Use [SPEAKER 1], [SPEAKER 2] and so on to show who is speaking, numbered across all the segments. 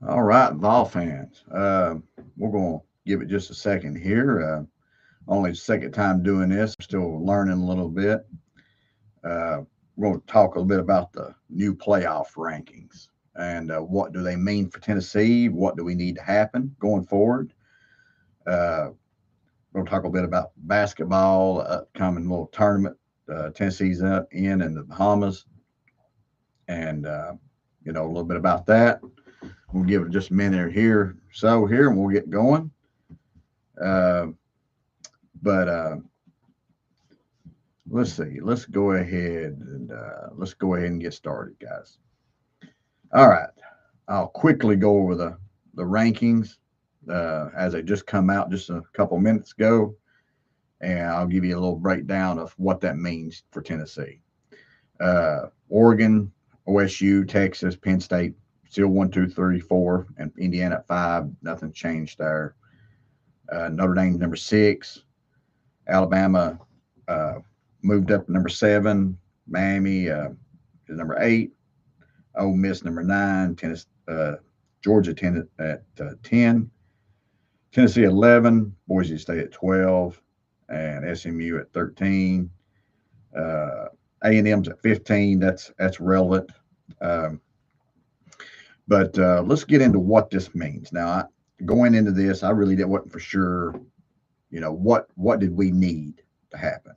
[SPEAKER 1] All right, Vol fans. We're going to give it just a second here. Only the second time doing this. Still learning a little bit. We're going to talk a little bit about the new playoff rankings and what do they mean for Tennessee? What do we need to happen going forward? Uh, we're going to talk a bit about basketball, upcoming little tournament. Tennessee's up in the Bahamas, and a little bit about that. We'll give it just a minute here, and we'll get going. Uh, but let's see. Let's go ahead and get started, guys. All right. I'll quickly go over the rankings as they just come out just a couple minutes ago, and I'll give you a little breakdown of what that means for Tennessee. Oregon, OSU, Texas, Penn State, still 1, 2, 3, 4, and Indiana at 5. Nothing changed there. Notre Dame number 6. Alabama moved up to number 7. Miami is number 8. Ole Miss number 9. Georgia at 10. Tennessee 11. Boise State at 12. And SMU at 13. A&M's at 15. That's relevant. But let's get into what this means. Now, going into this, I really wasn't for sure. What did we need to happen?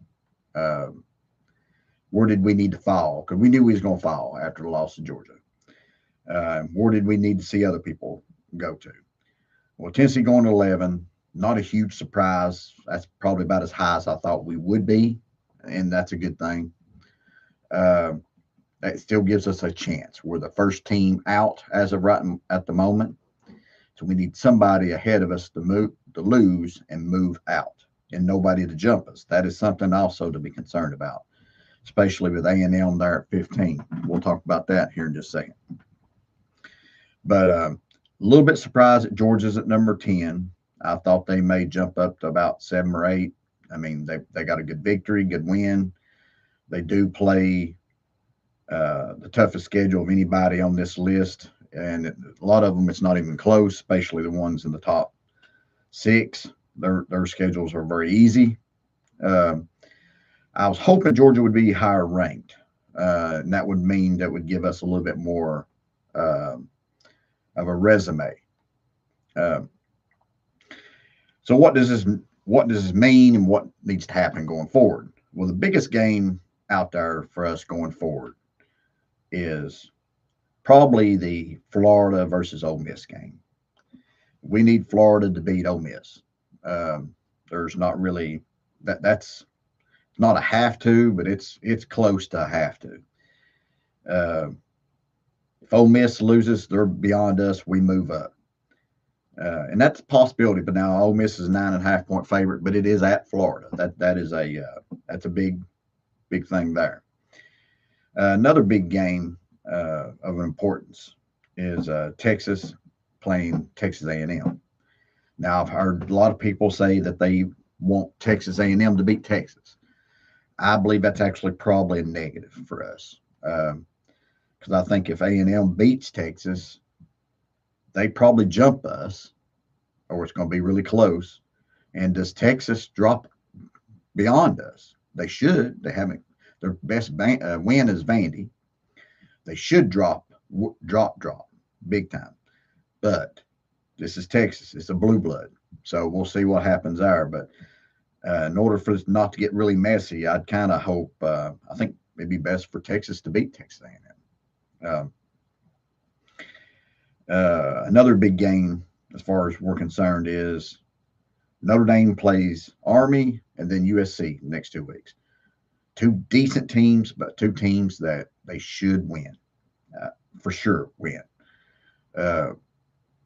[SPEAKER 1] Where did we need to fall? Because we knew we was going to fall after the loss to Georgia. Where did we need to see other people go to? Well, Tennessee going to 11, not a huge surprise. That's probably about as high as I thought we would be, and that's a good thing. That still gives us a chance. We're the first team out as of right at the moment. So we need somebody ahead of us to lose and move out, and nobody to jump us. That is something also to be concerned about, especially with A&M there at 15. We'll talk about that here in just a second. But a little bit surprised that Georgia's at number 10. I thought they may jump up to about 7 or 8. I mean, they got a good victory, good win. They do play the toughest schedule of anybody on this list. And a lot of them, it's not even close, especially the ones in the top 6. Their schedules are very easy. I was hoping Georgia would be higher ranked. And that would mean that would give us a little bit more of a resume. So what does this mean, and what needs to happen going forward? Well, the biggest game out there for us going forward is probably the Florida versus Ole Miss game. We need Florida to beat Ole Miss. There's not really that's not a have to, but it's close to a have to. If Ole Miss loses, they're beyond us. We move up, and that's a possibility. But now Ole Miss is a 9.5-point favorite, but it is at Florida. That is that's a big thing there. Another big game of importance is Texas playing Texas A&M. Now, I've heard a lot of people say that they want Texas A&M to beat Texas. I believe that's actually probably a negative for us, because I think if A&M beats Texas, they probably jump us, or it's going to be really close. And does Texas drop beyond us? They should. They haven't. Their best win is Vandy. They should drop big time. But this is Texas. It's a blue blood. So we'll see what happens there. But in order for this not to get really messy, I'd kind of hope, I think it'd be best for Texas to beat Texas A&M. Another big game, as far as we're concerned, is Notre Dame plays Army and then USC the next 2 weeks. 2 decent teams, but 2 teams that they should win, for sure win.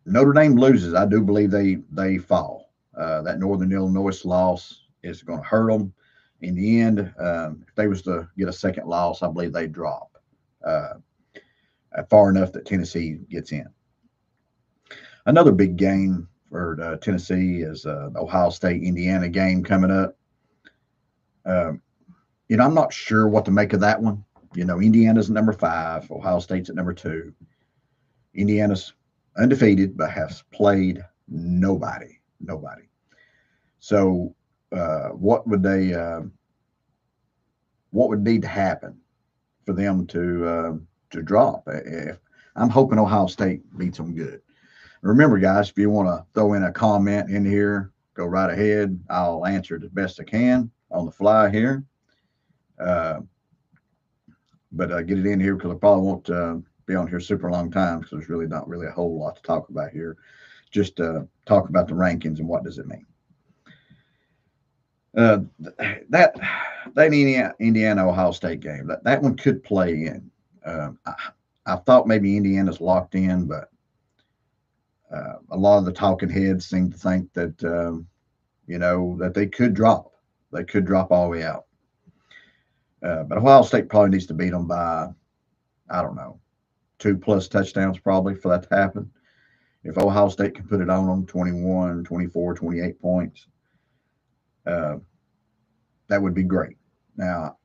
[SPEAKER 1] Notre Dame loses, I do believe they fall. That Northern Illinois loss is going to hurt them. In the end, if they was to get a second loss, I believe they drop far enough that Tennessee gets in. Another big game for Tennessee is the Ohio State-Indiana game coming up. I'm not sure what to make of that one. Indiana's at number 5. Ohio State's at number 2. Indiana's undefeated, but has played nobody. Nobody. So, what would they? What would need to happen for them to drop? If I'm hoping Ohio State beats them good. Remember, guys, if you want to throw in a comment in here, go right ahead. I'll answer it as best I can on the fly here. Uh, but get it in here because I probably won't be on here super long time because there's really not really a whole lot to talk about here. Just talk about the rankings and what does it mean. That Indiana Ohio State game that one could play in. I thought maybe Indiana's locked in, but a lot of the talking heads seem to think that that they could drop. They could drop all the way out. But Ohio State probably needs to beat them by, I don't know, 2+ touchdowns probably for that to happen. If Ohio State can put it on them 21, 24, 28 points, that would be great. Now,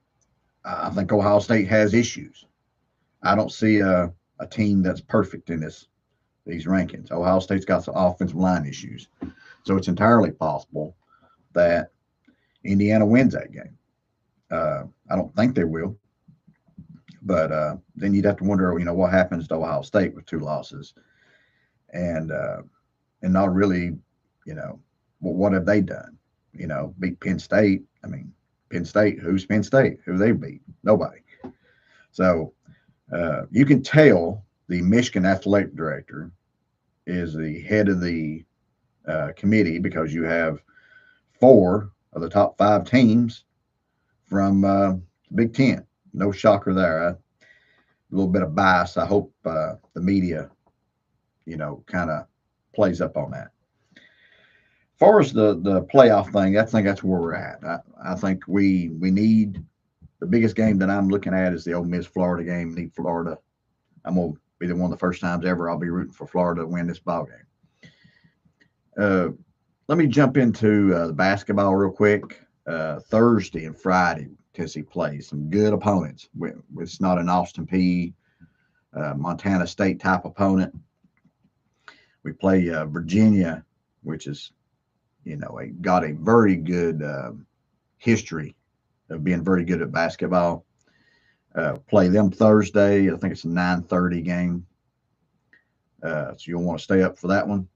[SPEAKER 1] I think Ohio State has issues. I don't see a team that's perfect in these rankings. Ohio State's got some offensive line issues. So it's entirely possible that Indiana wins that game. I don't think they will. But then you'd have to wonder, what happens to Ohio State with 2 losses, and not really, what have they done? Beat Penn State. I mean, Penn State. Who's Penn State? Who they beat? Nobody. So you can tell the Michigan athletic director is the head of the committee because you have 4 of the top 5 teams from the Big Ten. No shocker there. A little bit of bias. I hope the media, kind of plays up on that. As far as the playoff thing, I think that's where we're at. I think we need the biggest game that I'm looking at is the Ole Miss Florida game. Need Florida. I'm gonna be one of the first times ever I'll be rooting for Florida to win this ball game. Let me jump into the basketball real quick. Thursday and Friday, Tennessee plays some good opponents. It's not an Austin Peay, Montana State type opponent. We play Virginia, which is, got a very good history of being very good at basketball. Play them Thursday. I think it's a 9:30 game. So you'll want to stay up for that one.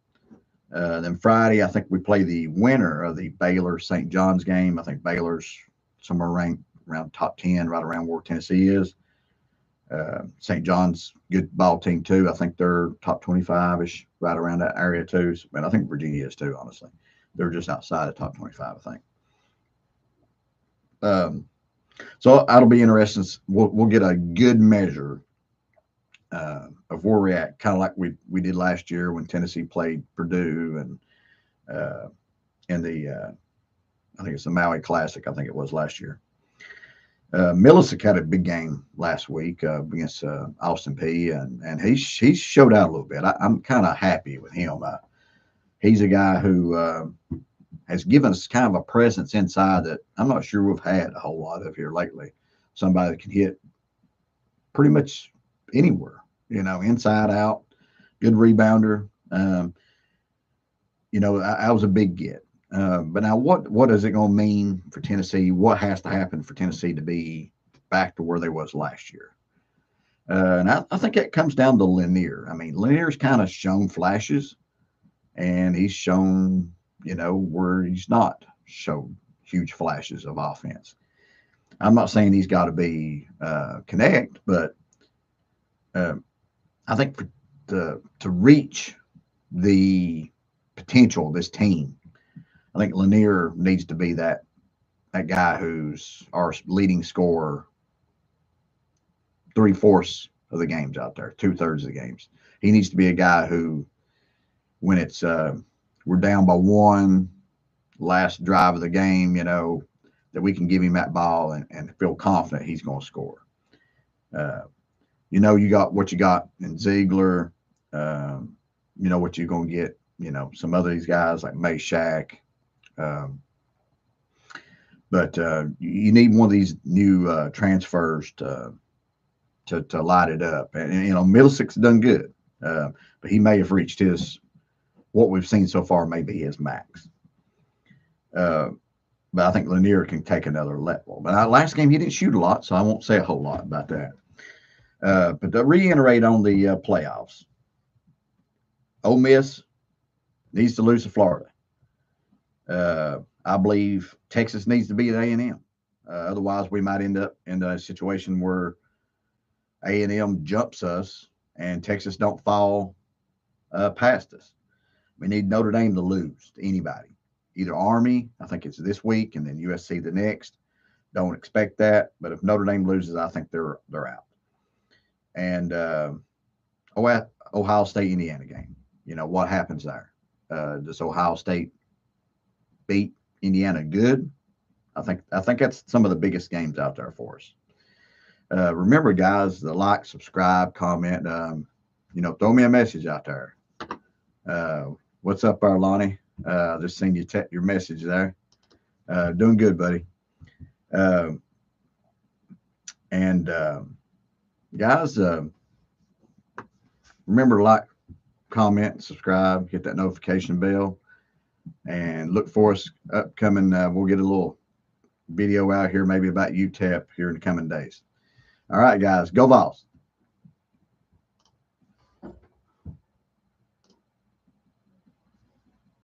[SPEAKER 1] Then Friday, I think we play the winner of the Baylor St. John's game. I think Baylor's somewhere ranked around top 10, right around where Tennessee is. St. John's good ball team too. I think they're top 25-ish, right around that area too. And I think Virginia is too, honestly. They're just outside of top 25, I think. So that'll be interesting. We'll get a good measure of where we're at, kind of like we did last year when Tennessee played Purdue and in the I think it's the Maui Classic. I think it was last year. Millicent had a big game last week against Austin Peay, and he showed out a little bit. I'm kind of happy with him. He's a guy who has given us kind of a presence inside that I'm not sure we've had a whole lot of here lately. Somebody that can hit pretty much anywhere, inside out, good rebounder. I was a big get. But now what is it going to mean for Tennessee? What has to happen for Tennessee to be back to where they was last year? And I think it comes down to Lanier. I mean, Lanier's kind of shown flashes, and he's shown, where he's not shown huge flashes of offense. I'm not saying he's got to be connect, but I think to reach the potential of this team, I think Lanier needs to be that guy who's our leading scorer 3/4 of the games out there, 2/3 of the games. He needs to be a guy who, when it's we're down by 1, last drive of the game, that we can give him that ball and feel confident he's going to score. You got what you got in Ziegler. What you're going to get. Some other these guys like Meshack. But you need one of these new transfers to light it up. And Millicent's done good. But he may have reached what we've seen so far may be his max. But I think Lanier can take another level. But last game he didn't shoot a lot, so I won't say a whole lot about that. But to reiterate on the playoffs, Ole Miss needs to lose to Florida. I believe Texas needs to beat A&M. Otherwise, we might end up in a situation where A&M jumps us and Texas don't fall past us. We need Notre Dame to lose to anybody. Either Army, I think it's this week, and then USC the next. Don't expect that, but if Notre Dame loses, I think they're out. And Ohio State Indiana game. What happens there? Does Ohio State beat Indiana good? I think that's some of the biggest games out there for us. Remember, guys, to like, subscribe, comment. Throw me a message out there. What's up, Lonnie? Just seen your message there. Doing good, buddy. Guys, remember to like, comment, subscribe, hit that notification bell, and look for us upcoming. We'll get a little video out here maybe about UTEP here in the coming days. All right, guys, go Vols.